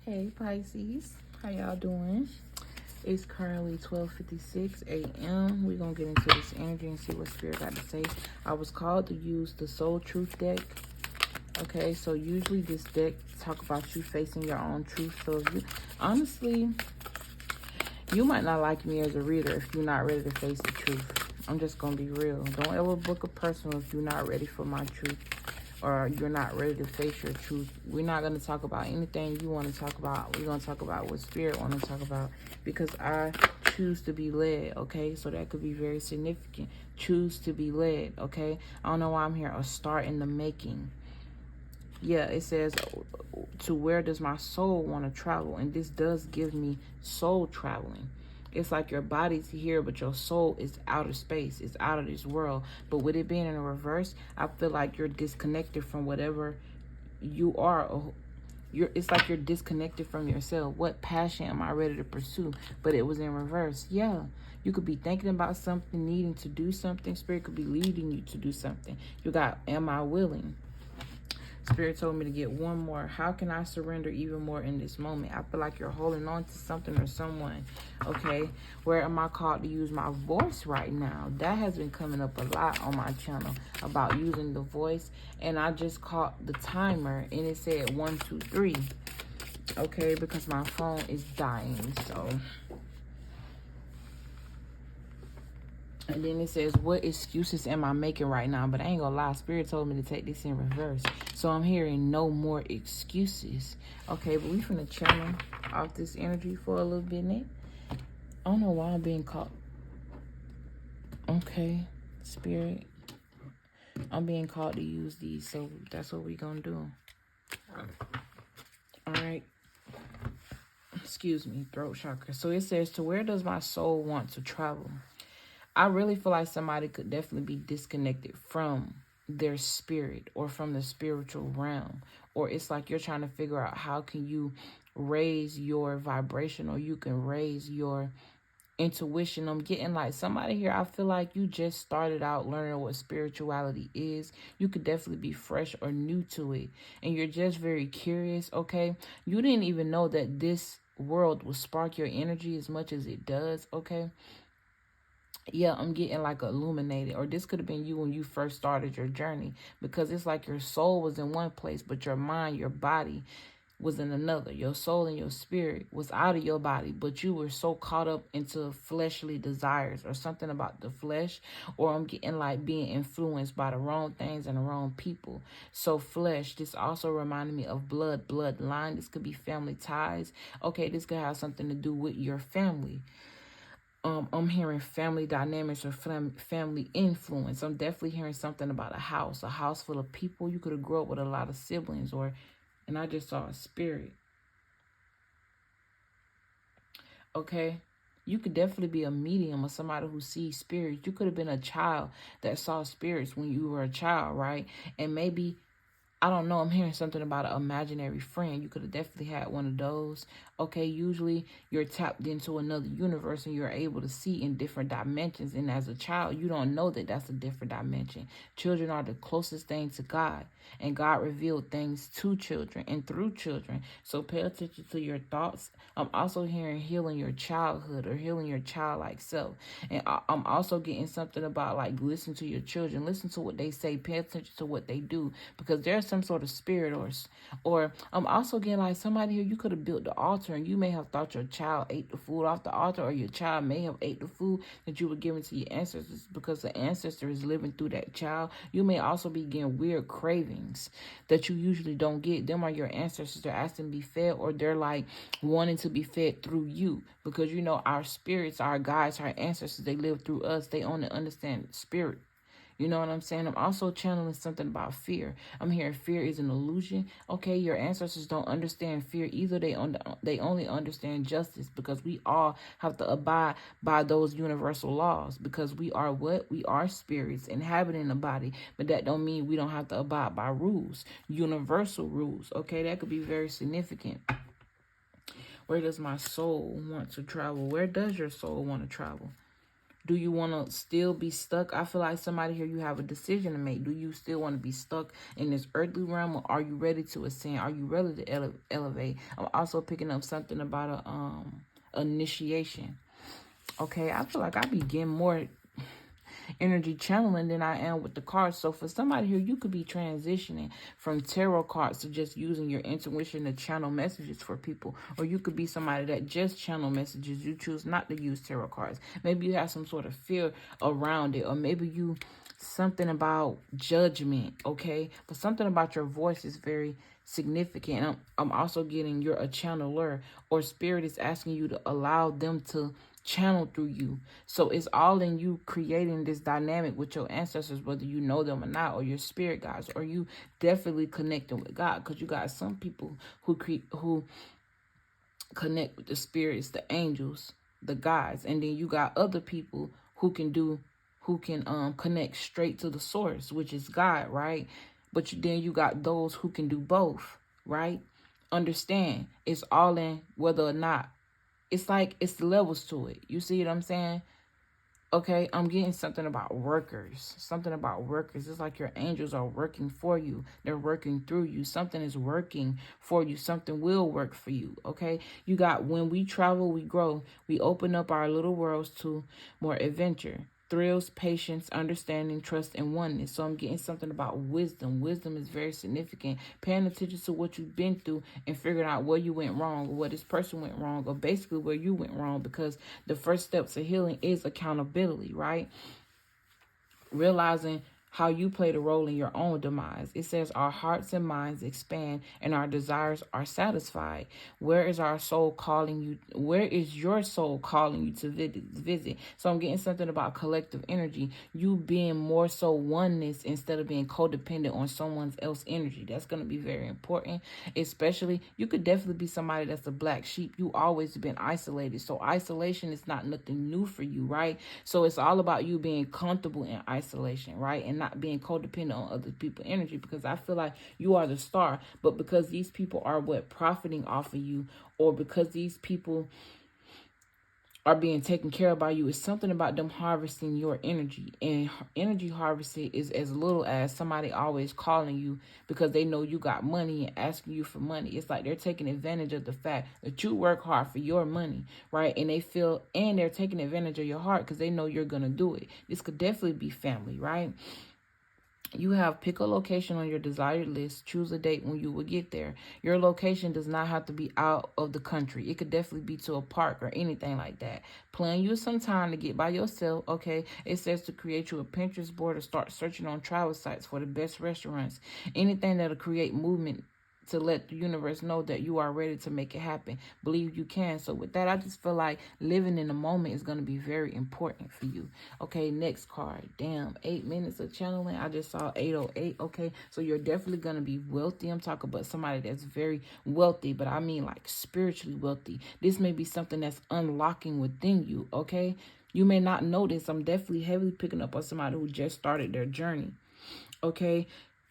Hey Pisces, how y'all doing? It's currently 12:56 a.m. We're gonna get into this energy and see what Spirit got to say. I was called to use the Soul Truth deck. Okay, so usually this deck talk about you facing your own truth. So if you, honestly, you might not like me as a reader if you're not ready to face the truth. I'm just gonna be real. Don't ever book a personal if you're not ready for my truth, or you're not ready to face your truth. We're not going to talk about anything you want to talk about. We're going to talk about what Spirit want to talk about, because I choose to be led, okay? So that could be very significant. Choose to be led, okay? I don't know why I'm here. A start in the making. Yeah, it says, to where does my soul want to travel? And this does give me soul traveling. It's like your body's here, but your soul is outer space. It's out of this world. But with it being in a reverse, I feel like you're disconnected from whatever you are. It's like you're disconnected from yourself. What passion am I ready to pursue? But it was in reverse. Yeah. You could be thinking about something, needing to do something. Spirit could be leading you to do something. You got, am I willing? Spirit told me to get one more. How can I surrender even more in this moment? I feel like you're holding on to something or someone. Okay. Where am I called to use my voice right now? That has been coming up a lot on my channel about using the voice. And I just caught the timer and it said 1, 2, 3. Okay. Because my phone is dying. So. And then it says, what excuses am I making right now? But I ain't gonna lie, Spirit told me to take this in reverse. So I'm hearing no more excuses. Okay, but we finna channel off this energy for a little bit, Nick. I don't know why I'm being caught. Okay, Spirit. I'm being called to use these, so that's what we gonna do. Alright. Excuse me, throat chakra. So it says, to where does my soul want to travel? I really feel like somebody could definitely be disconnected from their spirit or from the spiritual realm. Or it's like you're trying to figure out how can you raise your vibration, or you can raise your intuition. I'm getting like somebody here, I feel like you just started out learning what spirituality is. You could definitely be fresh or new to it. And you're just very curious, okay? You didn't even know that this world will spark your energy as much as it does, okay? Yeah, I'm getting like illuminated. Or this could have been you when you first started your journey, because it's like your soul was in one place, but your mind, your body was in another. Your soul and your spirit was out of your body, but you were so caught up into fleshly desires or something about the flesh. Or I'm getting like being influenced by the wrong things and the wrong people. So flesh, this also reminded me of bloodline. This could be family ties. Okay, this could have something to do with your family. I'm hearing family dynamics or family influence. I'm definitely hearing something about a house full of people. You could have grew up with a lot of siblings, and I just saw a spirit. Okay. You could definitely be a medium or somebody who sees spirits. You could have been a child that saw spirits when you were a child, right? And maybe, I don't know, I'm hearing something about an imaginary friend. You could have definitely had one of those. Okay, usually you're tapped into another universe and you're able to see in different dimensions. And as a child, you don't know that that's a different dimension. Children are the closest thing to God. And God revealed things to children and through children. So pay attention to your thoughts. I'm also hearing healing your childhood or healing your childlike self. And I'm also getting something about like listen to your children. Listen to what they say. Pay attention to what they do. Because there's some sort of spirit or I'm also getting like somebody here, you could have built the altar and you may have thought your child ate the food off the altar, or your child may have ate the food that you were giving to your ancestors because the ancestor is living through that child. You may also be getting weird cravings that you usually don't get. Them are your ancestors. They're asking to be fed, or they're like wanting to be fed through you, because you know our spirits, our guides, our ancestors, they live through us. They only understand spirit. You know what I'm saying? I'm also channeling something about fear. I'm hearing fear is an illusion. Okay, your ancestors don't understand fear either. They only understand justice, because we all have to abide by those universal laws, because we are what? We are spirits inhabiting a body. But that don't mean we don't have to abide by rules, universal rules. Okay, that could be very significant. Where does my soul want to travel? Where does your soul want to travel? Do you want to still be stuck? I feel like somebody here, you have a decision to make. Do you still want to be stuck in this earthly realm, or are you ready to ascend? Are you ready to elevate? I'm also picking up something about a initiation. Okay, I feel like I be getting more energy channeling than I am with the cards. So for somebody here, you could be transitioning from tarot cards to just using your intuition to channel messages for people. Or you could be somebody that just channel messages. You choose not to use tarot cards. Maybe you have some sort of fear around it. Or maybe you, something about judgment, okay? But something about your voice is very significant. I'm also getting you're a channeler, or spirit is asking you to allow them to channel through you. So it's all in you creating this dynamic with your ancestors, whether you know them or not, or your spirit guides, or you definitely connecting with God, because you got some people who connect with the spirits, the angels, the guides, and then you got other people who can connect straight to the source, which is God, right? But then you got those who can do both, right? Understand, it's all in whether or not. It's like it's levels to it. You see what I'm saying? Okay, I'm getting something about workers. Something about workers. It's like your angels are working for you. They're working through you. Something is working for you. Something will work for you. Okay? You got, when we travel, we grow. We open up our little worlds to more adventure. Thrills, patience, understanding, trust, and oneness. So I'm getting something about wisdom. Wisdom is very significant. Paying attention to what you've been through and figuring out where you went wrong, or where this person went wrong, or basically where you went wrong, because the first steps of healing is accountability, right? Realizing how you played a role in your own demise. It says our hearts and minds expand and our desires are satisfied. Where is our soul calling you? Where is your soul calling you to visit? So I'm getting something about collective energy. You being more so oneness instead of being codependent on someone else's energy. That's going to be very important. Especially, you could definitely be somebody that's a black sheep. You always been isolated. So isolation is not nothing new for you, right? So it's all about you being comfortable in isolation, right? And not being codependent on other people's energy, because I feel like you are the star, but because these people are profiting off of you, or because these people are being taken care of by you, it's something about them harvesting your energy. And energy harvesting is as little as somebody always calling you because they know you got money and asking you for money. It's like they're taking advantage of the fact that you work hard for your money, right? And they're taking advantage of your heart because they know you're gonna do it. This could definitely be family, right? You have pick a location on your desired list. Choose a date when you will get there. Your location does not have to be out of the country. It could definitely be to a park or anything like that. Plan you some time to get by yourself, okay? It says to create you a Pinterest board or start searching on travel sites for the best restaurants. Anything that'll create movement to let the universe know that you are ready to make it happen. Believe you can. So with that, I just feel like living in the moment is going to be very important for you. Okay, next card. Damn, 8 minutes of channeling. I just saw 808. Okay, so you're definitely going to be wealthy. I'm talking about somebody that's very wealthy, but I mean like spiritually wealthy. This may be something that's unlocking within you, okay? You may not know this. I'm definitely heavily picking up on somebody who just started their journey, okay?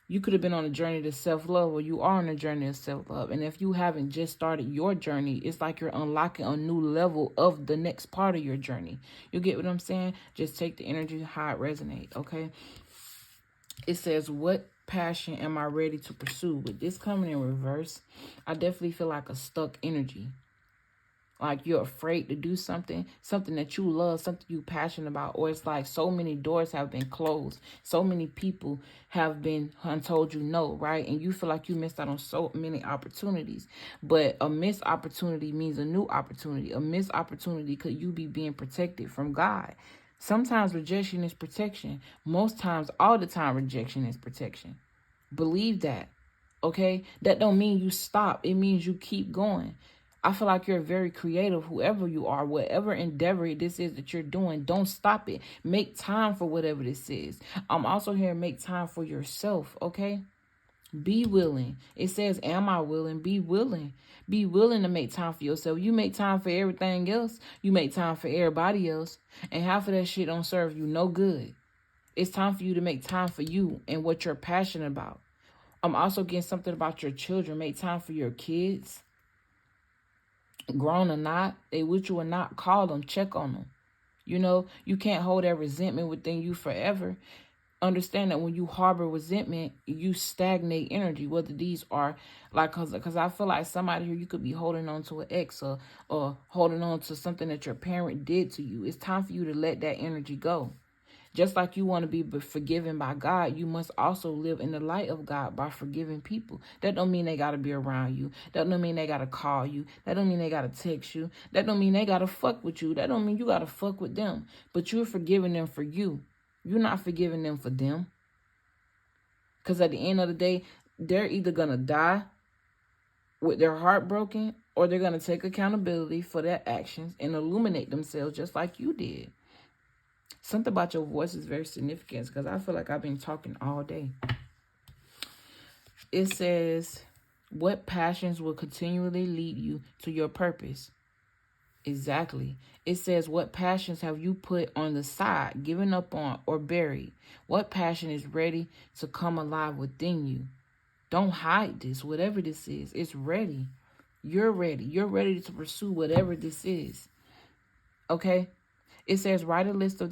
You could have been on a journey to self-love, or you are on a journey to self-love. And if you haven't just started your journey, it's like you're unlocking a new level of the next part of your journey. You get what I'm saying? Just take the energy, how it resonates, okay? It says, what passion am I ready to pursue? With this coming in reverse, I definitely feel like a stuck energy. Like you're afraid to do something that you love, something you're passionate about. Or it's like so many doors have been closed. So many people have been told you no, right? And you feel like you missed out on so many opportunities. But a missed opportunity means a new opportunity. A missed opportunity could you be being protected from God. Sometimes rejection is protection. Most times, all the time, rejection is protection. Believe that, okay? That don't mean you stop. It means you keep going. I feel like you're very creative, whoever you are, whatever endeavor this is that you're doing, don't stop it. Make time for whatever this is. I'm also here to make time for yourself, okay? Be willing. It says, am I willing? Be willing. Be willing to make time for yourself. You make time for everything else. You make time for everybody else. And half of that shit don't serve you no good. It's time for you to make time for you and what you're passionate about. I'm also getting something about your children. Make time for your kids. Grown or not, they with you or not, call them, check on them. You know, you can't hold that resentment within you forever. Understand that when you harbor resentment, you stagnate energy, whether these are like, because I feel like somebody here, you could be holding on to an ex or holding on to something that your parent did to you. It's time for you to let that energy go. Just like you want to be forgiven by God, you must also live in the light of God by forgiving people. That don't mean they got to be around you. That don't mean they got to call you. That don't mean they got to text you. That don't mean they got to fuck with you. That don't mean you got to fuck with them. But you're forgiving them for you. You're not forgiving them for them. Because at the end of the day, they're either going to die with their heart broken, or they're going to take accountability for their actions and illuminate themselves just like you did. Something about your voice is very significant, because I feel like I've been talking all day. It says, what passions will continually lead you to your purpose? Exactly. It says, what passions have you put on the side, given up on, or buried? What passion is ready to come alive within you? Don't hide this. Whatever this is, it's ready. You're ready. You're ready to pursue whatever this is. Okay? It says, write a list of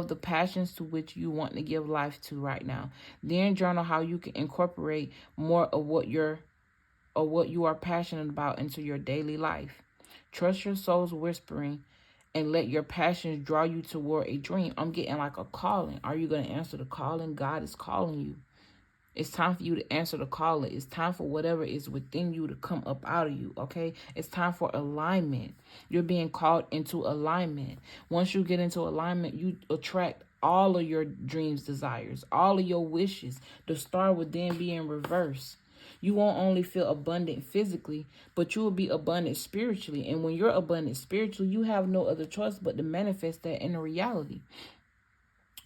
the passions to which you want to give life to right now. Then journal how you can incorporate more of what you are passionate about into your daily life. Trust your soul's whispering and let your passions draw you toward a dream. I'm getting like a calling. Are you going to answer the calling? God is calling you. It's time for you to answer the calling. It's time for whatever is within you to come up out of you, okay? It's time for alignment. You're being called into alignment. Once you get into alignment, you attract all of your dreams, desires, all of your wishes. The star would then be in reverse. You won't only feel abundant physically, but you will be abundant spiritually. And when you're abundant spiritually, you have no other choice but to manifest that in a reality.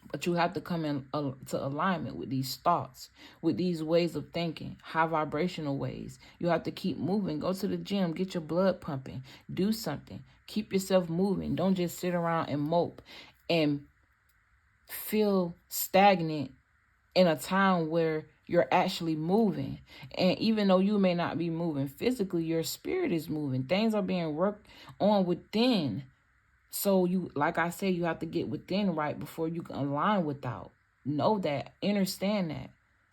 But you have to come into alignment with these thoughts, with these ways of thinking, high vibrational ways. You have to keep moving. Go to the gym, get your blood pumping, do something. Keep yourself moving. Don't just sit around and mope and feel stagnant in a time where you're actually moving. And even though you may not be moving physically, your spirit is moving. Things are being worked on within. So you, like I said, you have to get within right before you can align without. Know that. Understand that.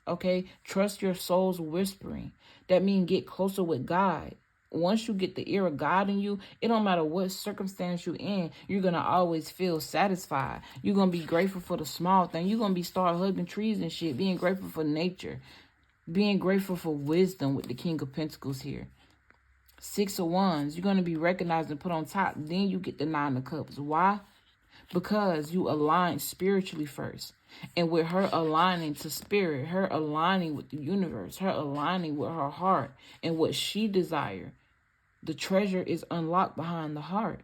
Okay? Trust your soul's whispering. That means get closer with God. Once you get the ear of God in you, it don't matter what circumstance you're in, you're going to always feel satisfied. You're going to be grateful for the small thing. You're going to be start hugging trees and shit, being grateful for nature, being grateful for wisdom with the King of Pentacles here. 6 of Wands, you're going to be recognized and put on top. Then you get the 9 of Cups. Why? Because you align spiritually first. And with her aligning to spirit, her aligning with the universe, her aligning with her heart and what she desires, the treasure is unlocked behind the heart.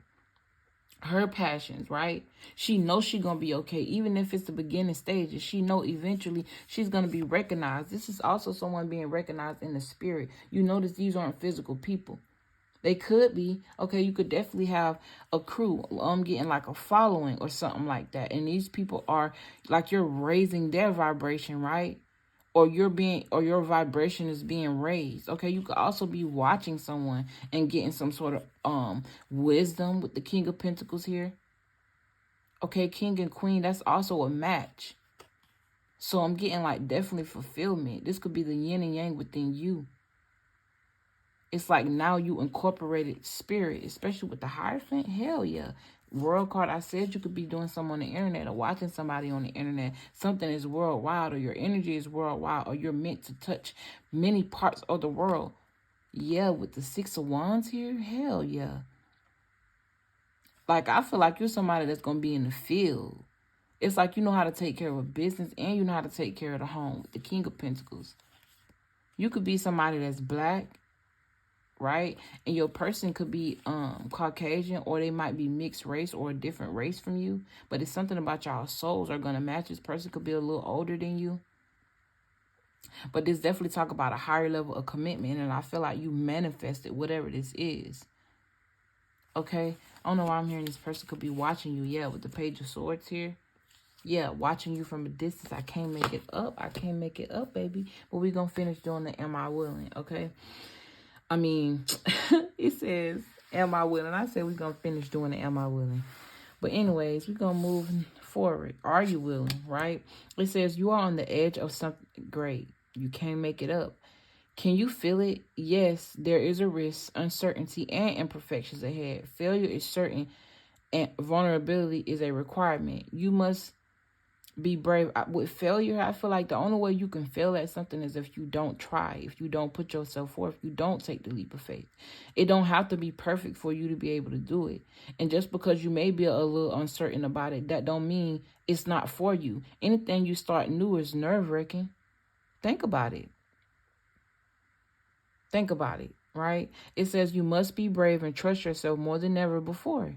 Her passions, right? She knows she's going to be okay. Even if it's the beginning stages, she know eventually she's going to be recognized. This is also someone being recognized in the spirit. You notice these aren't physical people. They could be. Okay, you could definitely have a crew. I'm getting like a following or something like that. And these people are like, you're raising their vibration, right? Or your vibration is being raised. Okay, you could also be watching someone and getting some sort of wisdom with the King of Pentacles here. Okay, King and Queen, that's also a match. So I'm getting like definitely fulfillment. This could be the yin and yang within you. It's like now you incorporated spirit, especially with the Hierophant. Hell yeah. World card, I said you could be doing something on the internet or watching somebody on the internet. Something is worldwide, or your energy is worldwide, or you're meant to touch many parts of the world. Yeah, with the 6 of Wands here, hell yeah. Like, I feel like you're somebody that's going to be in the field. It's like you know how to take care of a business and you know how to take care of the home with the King of Pentacles. You could be somebody that's black, right? And your person could be Caucasian, or they might be mixed race or a different race from you. But it's something about y'all souls are going to match. This person could be a little older than you. But this definitely talk about a higher level of commitment. And I feel like you manifested whatever this is. Okay? I don't know why I'm hearing this person could be watching you. Yeah, with the Page of Swords here. Yeah, watching you from a distance. I can't make it up. I can't make it up, baby. But we're going to finish doing the Am I Willing, okay? I mean, it says, am I willing? I said we're going to finish doing the Am I Willing. But anyways, we're going to move forward. Are you willing, right? It says you are on the edge of something great. You can't make it up. Can you feel it? Yes, there is a risk, uncertainty, and imperfections ahead. Failure is certain, and vulnerability is a requirement. You must be brave. With failure, I feel like the only way you can fail at something is if you don't try, if you don't put yourself forth, if you don't take the leap of faith. It don't have to be perfect for you to be able to do it. And just because you may be a little uncertain about it, that don't mean it's not for you. Anything you start new is nerve-wracking. Think about it. Think about it, right? It says you must be brave and trust yourself more than ever before.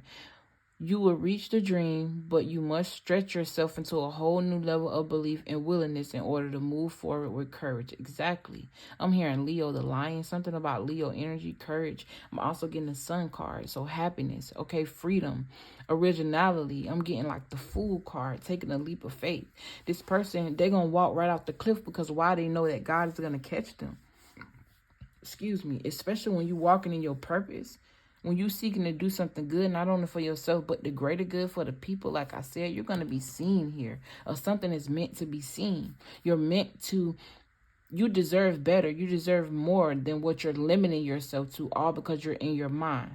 You will reach the dream, but you must stretch yourself into a whole new level of belief and willingness in order to move forward with courage. Exactly. I'm hearing Leo the Lion, something about Leo energy, courage. I'm also getting the Sun card, so happiness, okay, freedom, originality. I'm getting like the Fool card, taking a leap of faith. This person, they're going to walk right off the cliff because why? They know that God is going to catch them. Excuse me. Especially when you're walking in your purpose. When you're seeking to do something good, not only for yourself, but the greater good for the people, like I said, you're going to be seen here. Or something is meant to be seen. You're meant to, you deserve better. You deserve more than what you're limiting yourself to, all because you're in your mind.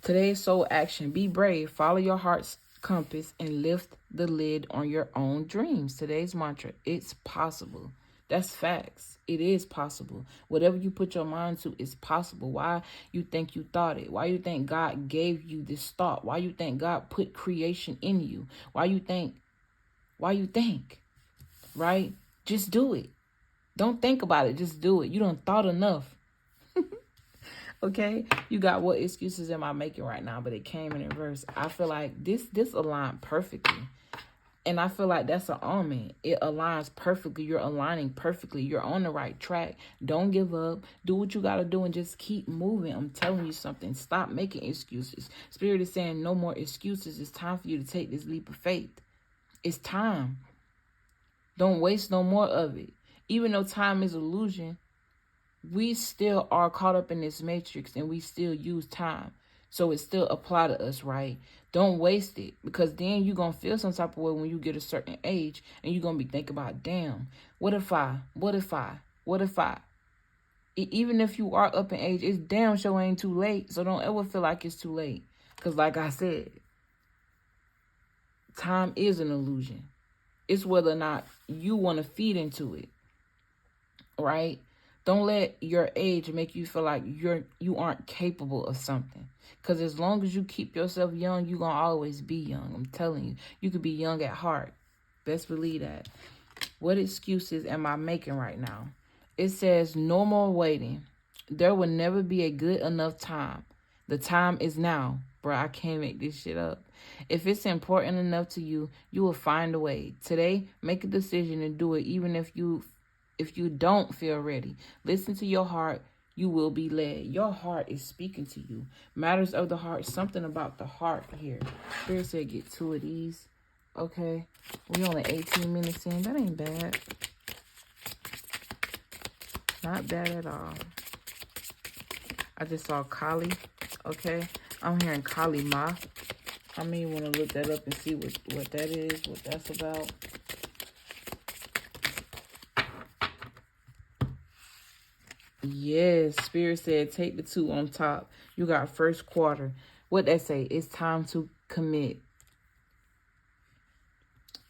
Today's soul action. Be brave. Follow your heart's compass and lift the lid on your own dreams. Today's mantra. It's possible. That's facts. It is possible. Whatever you put your mind to is possible. Why you think you thought it? Why you think God gave you this thought? Why you think God put creation in you? Why you think, right? Just do it. Don't think about it. Just do it. You done thought enough. Okay? You got what excuses am I making right now? But it came in reverse. I feel like this aligned perfectly. And I feel like that's an omen. It aligns perfectly. You're aligning perfectly. You're on the right track. Don't give up. Do what you got to do and just keep moving. I'm telling you something. Stop making excuses. Spirit is saying no more excuses. It's time for you to take this leap of faith. It's time. Don't waste no more of it. Even though time is illusion, we still are caught up in this matrix and we still use time. So it still apply to us, right? Don't waste it, because then you're going to feel some type of way when you get a certain age and you're going to be thinking about, damn, what if I? Even if you are up in age, it's damn sure ain't too late. So don't ever feel like it's too late. Because like I said, time is an illusion. It's whether or not you want to feed into it, right? Don't let your age make you feel like you aren't capable of something. Because as long as you keep yourself young, you're going to always be young. I'm telling you. You could be young at heart. Best believe that. What excuses am I making right now? It says no more waiting. There will never be a good enough time. The time is now. Bro, I can't make this shit up. If it's important enough to you, you will find a way. Today, make a decision and do it, even if you don't feel ready. Listen to your heart. You will be led. Your heart is speaking to you. Matters of the heart. Something about the heart here. Spirit said get 2 of these. Okay. We only 18 minutes in. That ain't bad. Not bad at all. I just saw Kali. Okay. I'm hearing Kali Ma. I may want to look that up and see what that is. What that's about. Yes, Spirit said take the 2 on top. You got first quarter. What that say? It's time to commit.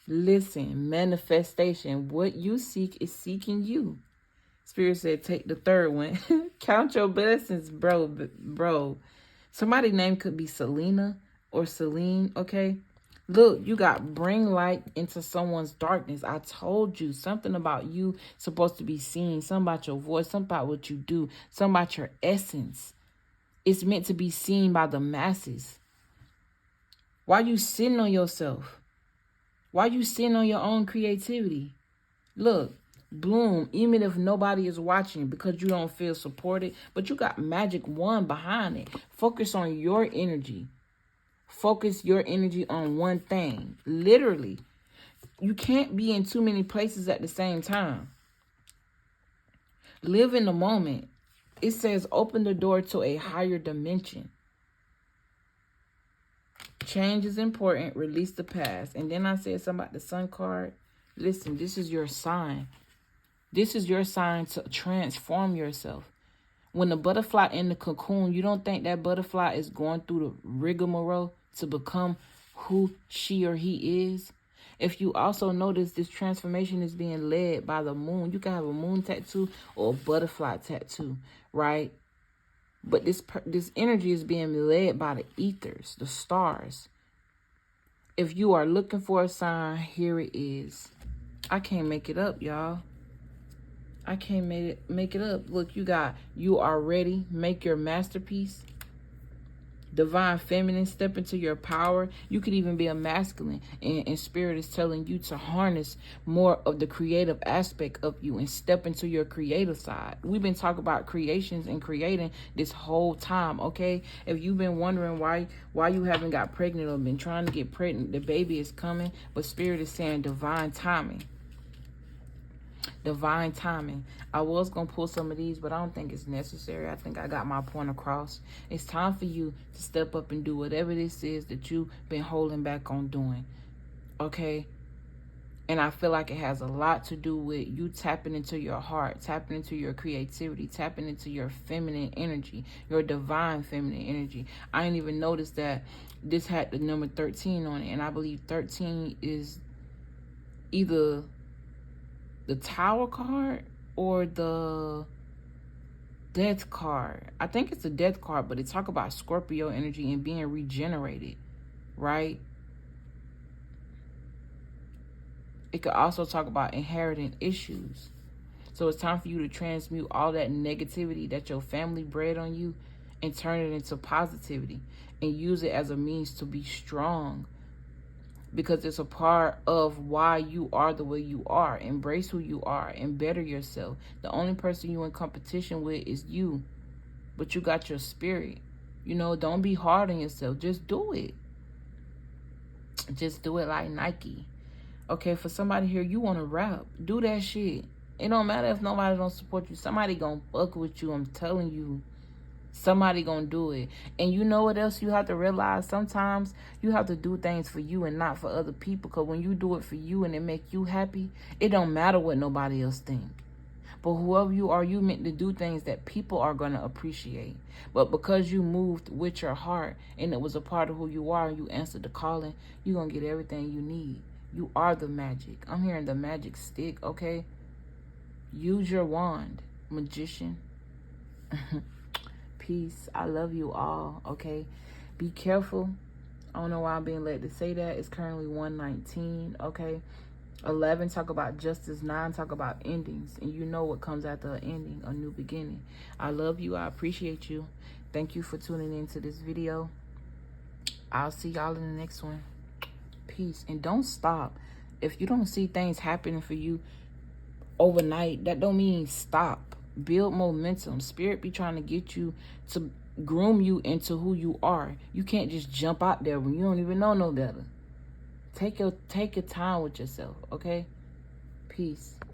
Listen, manifestation. What you seek is seeking you. Spirit said take the 3rd one. Count your blessings, bro. Somebody's name could be Selena or Celine, okay? Look, you got bring light into someone's darkness. I told you something about you supposed to be seen. Something about your voice. Something about what you do. Something about your essence. It's meant to be seen by the masses. Why you sitting on yourself? Why you sitting on your own creativity? Look, bloom, even if nobody is watching because you don't feel supported. But you got magic wand behind it. Focus on your energy. Focus your energy on one thing. Literally. You can't be in too many places at the same time. Live in the moment. It says open the door to a higher dimension. Change is important. Release the past. And then I said something about the sun card. Listen, this is your sign. This is your sign to transform yourself. When the butterfly in the cocoon, you don't think that butterfly is going through the rigmarole to become who she or he is? If you also notice, this transformation is being led by the moon. You can have a moon tattoo or a butterfly tattoo, right? But this energy is being led by the ethers, the stars. If you are looking for a sign, here it is. I can't make it up, y'all. I can't make it up. Look, you are ready. Make your masterpiece. Divine feminine, step into your power. You could even be a masculine, and spirit is telling you to harness more of the creative aspect of you and step into your creative side. We've been talking about creations and creating this whole time, okay? If you've been wondering why you haven't got pregnant or been trying to get pregnant, the baby is coming, but spirit is saying divine timing. Divine timing. I was going to pull some of these, but I don't think it's necessary. I think I got my point across. It's time for you to step up and do whatever this is that you've been holding back on doing. Okay? And I feel like it has a lot to do with you tapping into your heart, tapping into your creativity, tapping into your feminine energy, your divine feminine energy. I didn't even notice that this had the number 13 on it. And I believe 13 is either the Tower card or the Death card. I think it's the Death card, but it talk about Scorpio energy and being regenerated, right? It could also talk about inheriting issues. So it's time for you to transmute all that negativity that your family bred on you and turn it into positivity and use it as a means to be strong. Because it's a part of why you are the way you are. Embrace who you are and better yourself. The only person you in competition with is you. But you got your spirit. You know, don't be hard on yourself. Just do it. Just do it like Nike. Okay, for somebody here, you want to rap. Do that shit. It don't matter if nobody don't support you. Somebody gonna fuck with you. I'm telling you. Somebody gonna do it. And you know what else you have to realize? Sometimes you have to do things for you and not for other people. Because when you do it for you and it make you happy, it don't matter what nobody else think. But whoever you are, you meant to do things that people are going to appreciate. But because you moved with your heart and it was a part of who you are and you answered the calling, you're going to get everything you need. You are the magic. I'm hearing the magic stick, okay? Use your wand, magician. Peace. I love you all, okay? Be careful. I don't know why I'm being led to say that. It's currently 1:19, okay? 11 talk about justice. 9 talk about endings. And you know what comes after an ending, a new beginning. I love you. I appreciate you. Thank you for tuning into this video. I'll see y'all in the next one. Peace. And don't stop. If you don't see things happening for you overnight, that don't mean stop. Build momentum. Spirit be trying to get you to groom you into who you are. You can't just jump out there when you don't even know no better. Take your time with yourself, okay? Peace.